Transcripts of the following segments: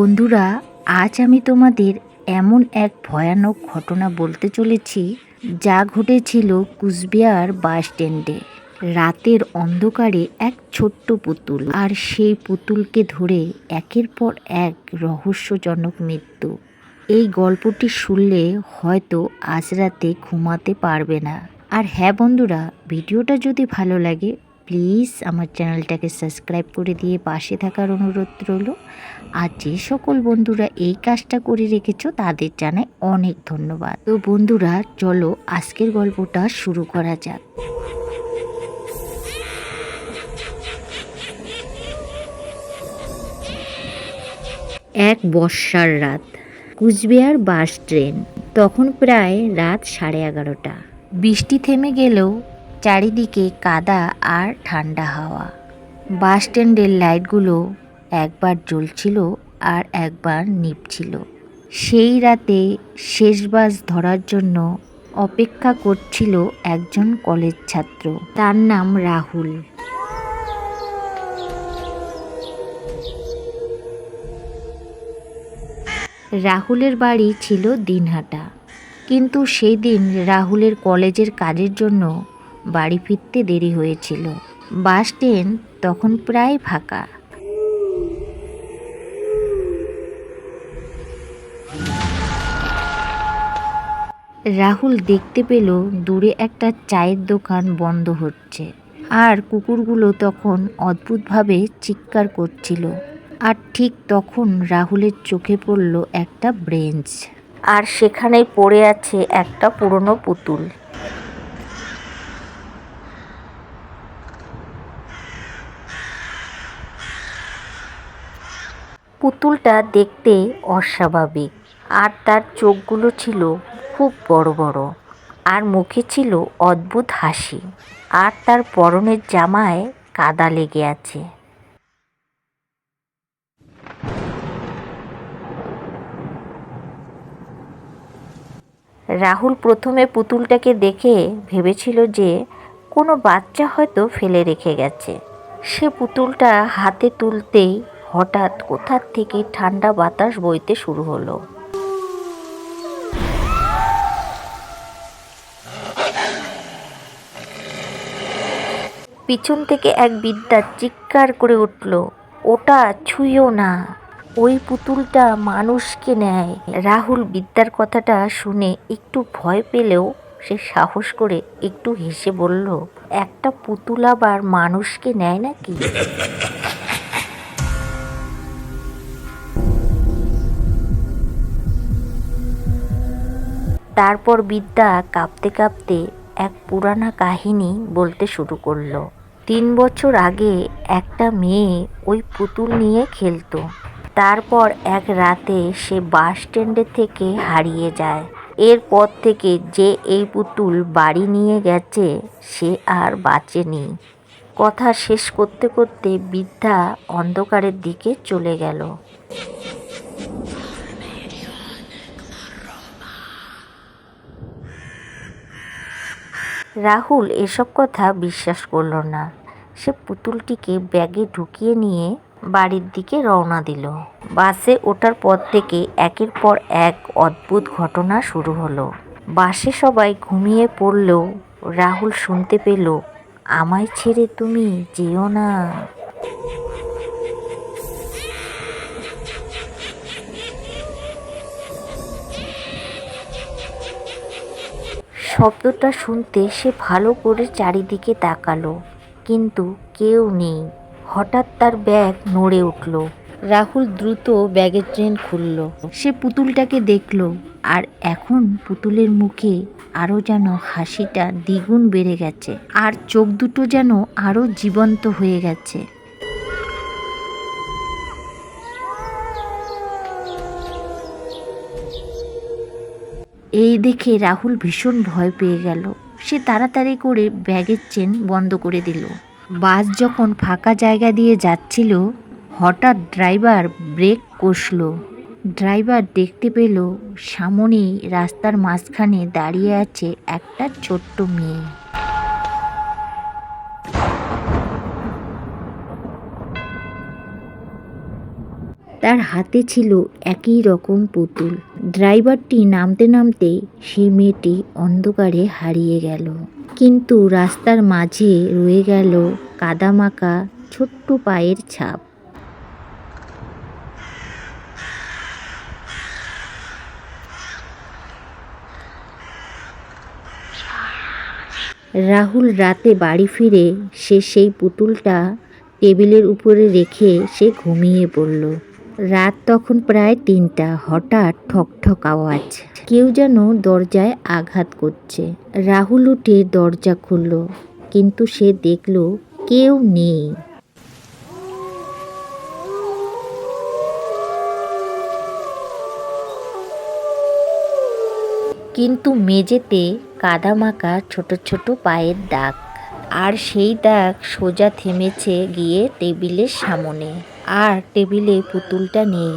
বন্ধুরা, আজ আমি তোমাদের এমন এক ভয়ানক ঘটনা বলতে চলেছি যা ঘটেছিল কুচবিহার বাস স্ট্যান্ডে। রাতের অন্ধকারে এক ছোট্ট পুতুল, আর সেই পুতুলকে ধরে একের পর এক রহস্যজনক মৃত্যু। এই গল্পটি শুনলে হয়তো আজ রাতে ঘুমাতে পারবে না। আর হ্যাঁ বন্ধুরা, ভিডিওটা যদি ভালো লাগে প্লিজ আমার চ্যানেলটাকে সাবস্ক্রাইব করে দিয়ে পাশে থাকার অনুরোধ রইল। আর যে সকল বন্ধুরা এই কাজটা করে রেখেছো তাদের জানাই অনেক ধন্যবাদ। তো বন্ধুরা, চলো আজকের গল্পটা শুরু করা যাক। এক বর্ষার রাত, কুচবিহার বাস ট্রেন। তখন প্রায় রাত 11:30। বৃষ্টি থেমে গেলেও চারিদিকে কাদা আর ঠান্ডা হাওয়া। বাস স্ট্যান্ডের লাইটগুলো একবার জ্বলছিল আর একবার নিভছিল। সেই রাতে শেষ বাস ধরার জন্য অপেক্ষা করছিল একজন কলেজ ছাত্র। তার নাম রাহুল। রাহুলের বাড়ি ছিল দিনহাটা, কিন্তু সেই দিন রাহুলের কলেজের কাজের জন্য বাড়ি ফিরতে দেরি হয়েছিল। বাস স্ট্যান্ড তখন প্রায় ফাঁকা। রাহুল দেখতে পেল দূরে একটা চায়ের দোকান বন্ধ হচ্ছে, আর কুকুরগুলো তখন অদ্ভুতভাবে চিৎকার করছিল। আর ঠিক তখন রাহুলের চোখে পড়ল একটা ব্রেঞ্চ, আর সেখানেই পড়ে আছে একটা পুরনো পুতুল। পুতুলটা দেখতে অস্বাভাবিক, আর তার চোখগুলো ছিল খুব বড় বড়, আর মুখে ছিল অদ্ভুত হাসি, আর তার পরনের জামায় কাদা লেগে আছে। রাহুল প্রথমে পুতুলটাকে দেখে ভেবেছিল যে কোনো বাচ্চা হয়তো ফেলে রেখে গেছে। সে পুতুলটা হাতে তুলতেই হঠাৎ কোথা থেকে ঠান্ডা বাতাস বইতে শুরু হলো। পিছন থেকে এক বৃদ্ধা চিৎকার করে উঠল, ওটা ছুঁয়ো না, ওই পুতুলটা মানুষকে নেয়। রাহুল বৃদ্ধার কথাটা শুনে একটু ভয় পেলেও সে সাহস করে একটু হেসে বলল, একটা পুতুল আবার মানুষকে নেয় নাকি? তারপর বৃদ্ধা কাঁপতে কাঁপতে এক পুরানা কাহিনী বলতে শুরু করলো। 3 বছর আগে একটা মেয়ে ওই পুতুল নিয়ে খেলতো। তারপর এক রাতে সে বাস স্ট্যান্ডে থেকে হারিয়ে যায়। এরপর থেকে যে এই পুতুল বাড়ি নিয়ে গেছে সে আর বাঁচেনি। কথা শেষ করতে করতে বৃদ্ধা অন্ধকারের দিকে চলে গেল। রাহুল এসব কথা বিশ্বাস করল না। সে পুতুলটিকে ব্যাগে ঢুকিয়ে নিয়ে বাড়ির দিকে রওনা দিল। বাসে ওঠার পর থেকে একের পর এক অদ্ভুত ঘটনা শুরু হলো। বাসে সবাই ঘুমিয়ে পড়লেও রাহুল শুনতে পেল, আমায় ছেড়ে তুমি যেও না। শব্দটা শুনতে সে ভালো করে চারিদিকে তাকালো, কিন্তু কেউ নেই। হঠাৎ তার ব্যাগ নড়ে উঠল। রাহুল দ্রুত ব্যাগের চেন খুলল। সে পুতুলটাকে দেখল, আর এখন পুতুলের মুখে আরও যেন হাসিটা দ্বিগুণ বেড়ে গেছে, আর চোখ দুটো যেন আরও জীবন্ত হয়ে গেছে। এই দেখে রাহুল ভীষণ ভয় পেয়ে গেল। সে তাড়াতাড়ি করে ব্যাগের চেন বন্ধ করে দিল। বাস যখন ফাঁকা জায়গা দিয়ে যাচ্ছিল, হঠাৎ ড্রাইভার ব্রেক কষল। ড্রাইভার দেখতে পেল সামনেই রাস্তার মাঝখানে দাঁড়িয়ে আছে একটা ছোট্ট মেয়ে। তার হাতে ছিল একই রকম পুতুল। ড্রাইভারটি নামতে নামতে সেই মেয়েটি অন্ধকারে হারিয়ে গেল। কিন্তু রাস্তার মাঝে রয়ে গেল কাদামাখা ছোট্ট পায়ের ছাপ। রাহুল রাতে বাড়ি ফিরে সে সেই পুতুলটা টেবিলের উপরে রেখে সে ঘুমিয়ে পড়ল। রাত তখন প্রায় ৩টা। হঠাৎ ঠকঠক আওয়াজ, কেউ যেন দরজায় আঘাত করছে। রাহুল উঠে দরজা খুলল, কিন্তু সে দেখল কেউ নেই। কিন্তু মেঝেতে কাদামাখা ছোট ছোট পায়ের দাগ, আর সেই দাগ সোজা থেমেছে গিয়ে টেবিলের সামনে, আর টেবিলে পুতুলটা নেই।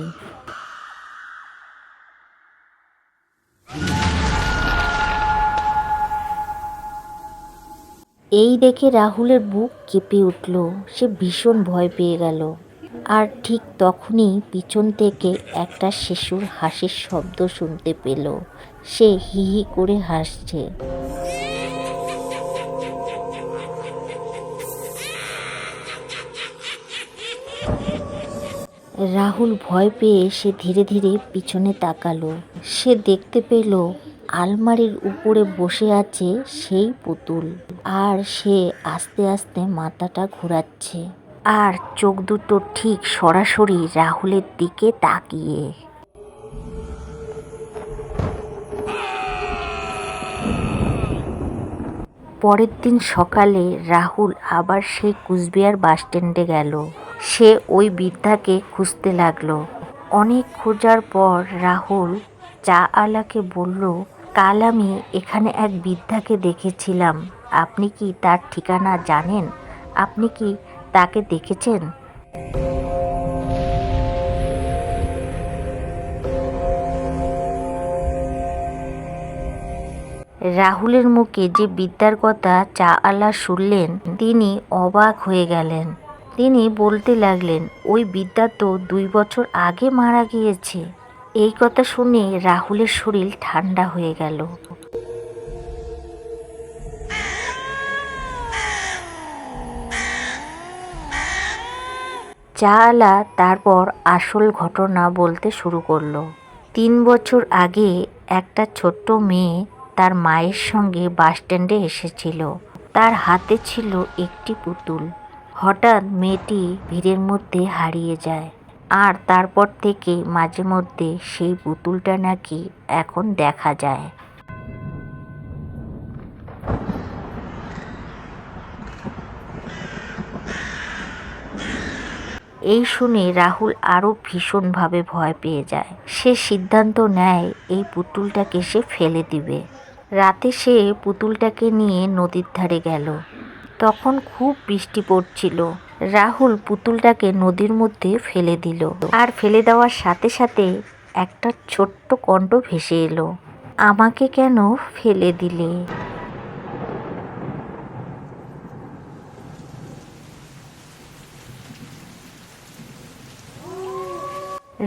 এই দেখে রাহুলের বুক কেঁপে উঠল। সে ভীষণ ভয় পেয়ে গেল। আর ঠিক তখনই পিছন থেকে একটা শিশুর হাসির শব্দ শুনতে পেল। সে হি হি করে হাসছে। রাহুল ভয় পেয়ে সে ধীরে ধীরে পিছনে তাকালো। সে দেখতে পেল আলমারির উপরে বসে আছে সেই পুতুল, আর সে আস্তে আস্তে মাথাটা ঘোরাচ্ছে, আর চোখ দুটো ঠিক সরাসরি রাহুলের দিকে তাকিয়ে। পরের দিন সকালে রাহুল আবার সেই কুচবিহার বাসস্ট্যান্ডে গেল। সে ওই বৃদ্ধাকে খুঁজতে লাগলো। অনেক খোঁজার পর রাহুল চা আলাকে বলল, কাল আমি এখানে এক বৃদ্ধাকে দেখেছিলাম। আপনি কি তার ঠিকানা জানেন? আপনি কি তাকে দেখেছেন? রাহুলের মুখে যে বিদ্যার কথা চা আলা শুনলেন, তিনি অবাক হয়ে গেলেন। তিনি বলতে লাগলেন, ওই বিদ্যা তো 2 বছর আগে মারা গিয়েছে। এই কথা শুনে রাহুলের শরীর ঠান্ডা হয়ে গেল। চা আলা তারপর আসল ঘটনা বলতে শুরু করলো। 3 বছর আগে একটা ছোট্ট মেয়ে তার মায়ের সঙ্গে বাসস্ট্যান্ডে এসেছিল। তার হাতে ছিল একটি পুতুল। হঠাৎ মেয়েটি ভিড়ের মধ্যে হারিয়ে যায়, আর তারপর থেকে মাঝে মধ্যে সেই পুতুলটা নাকি এখন দেখা যায়। এই শুনে রাহুল আরও ভীষণভাবে ভয় পেয়ে যায়। সে সিদ্ধান্ত নেয় এই পুতুলটাকে সে ফেলে দিবে। রাতে সে পুতুলটাকে নিয়ে নদীর ধারে গেল। তখন খুব বৃষ্টি পড়ছিল। রাহুল পুতুলটাকে নদীর মধ্যে ফেলে দিল, আর ফেলে দেওয়ার সাথে সাথে একটা ছোট্ট কণ্ঠ ভেসে এলো, আমাকে কেন ফেলে দিলে?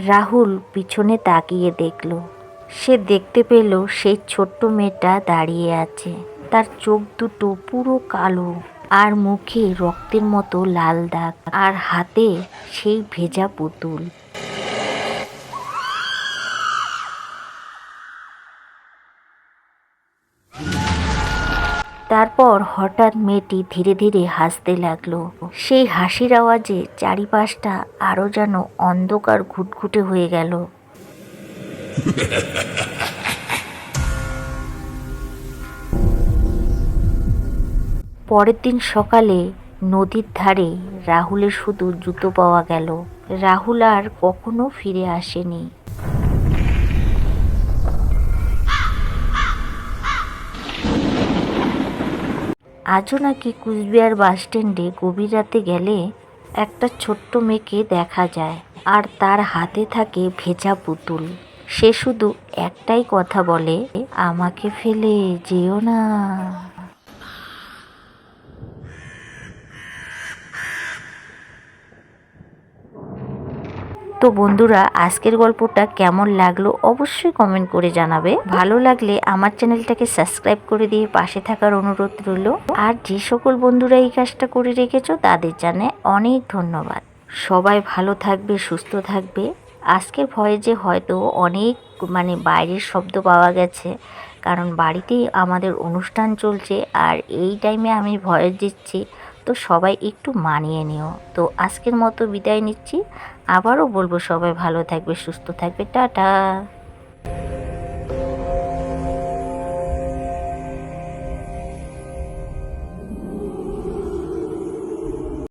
রাহুল পিছনে তাকিয়ে দেখল। সে দেখতে পেল সেই ছোট্ট মেয়েটা দাঁড়িয়ে আছে। তার চোখ দুটো পুরো কালো, আর মুখে রক্তের মতো লাল দাগ, আর হাতে সেই ভেজা পুতুল। তারপর হঠাৎ মেয়েটি ধীরে ধীরে হাসতে লাগলো। সেই হাসির আওয়াজে চারিপাশটা আরো যেন অন্ধকার ঘুটঘুটে হয়ে গেল। পরের দিন সকালে নদীর ধারে রাহুলের শুধু জুতো পাওয়া গেল। রাহুল আর কখনো ফিরে আসেনি। আজও নাকি কুচবিহার বাসস্ট্যান্ডে গভীর রাতে গেলে একটা ছোট্ট মেয়েকে দেখা যায়, আর তার হাতে থাকে ভেজা পুতুল। সে শুধু একটাই কথা বলে, আমাকে ফেলে যেও না। তো বন্ধুরা, আজকের গল্পটা কেমন লাগলো অবশ্যই কমেন্ট করে জানাবে। ভালো লাগলে আমার চ্যানেলটাকে সাবস্ক্রাইব করে দিয়ে পাশে থাকার অনুরোধ রইল। আর যে সকল বন্ধুরা এই কাজটা করে রেখেছো তাদের জানাই অনেক ধন্যবাদ। সবাই ভালো থাকবে, সুস্থ থাকবে। আজকের ভয়েসে হয়তো অনেক বাইরের শব্দ পাওয়া গেছে, কারণ বাড়িতেই আমাদের অনুষ্ঠান চলছে আর এই টাইমে আমি ভয়েস দিচ্ছি, তো সবাই একটু মানিয়ে নিও। তো আজকের মতো বিদায় নিচ্ছি। আবারও বলবো সবাই ভালো থাকবে, সুস্থ থাকবে, টাটা।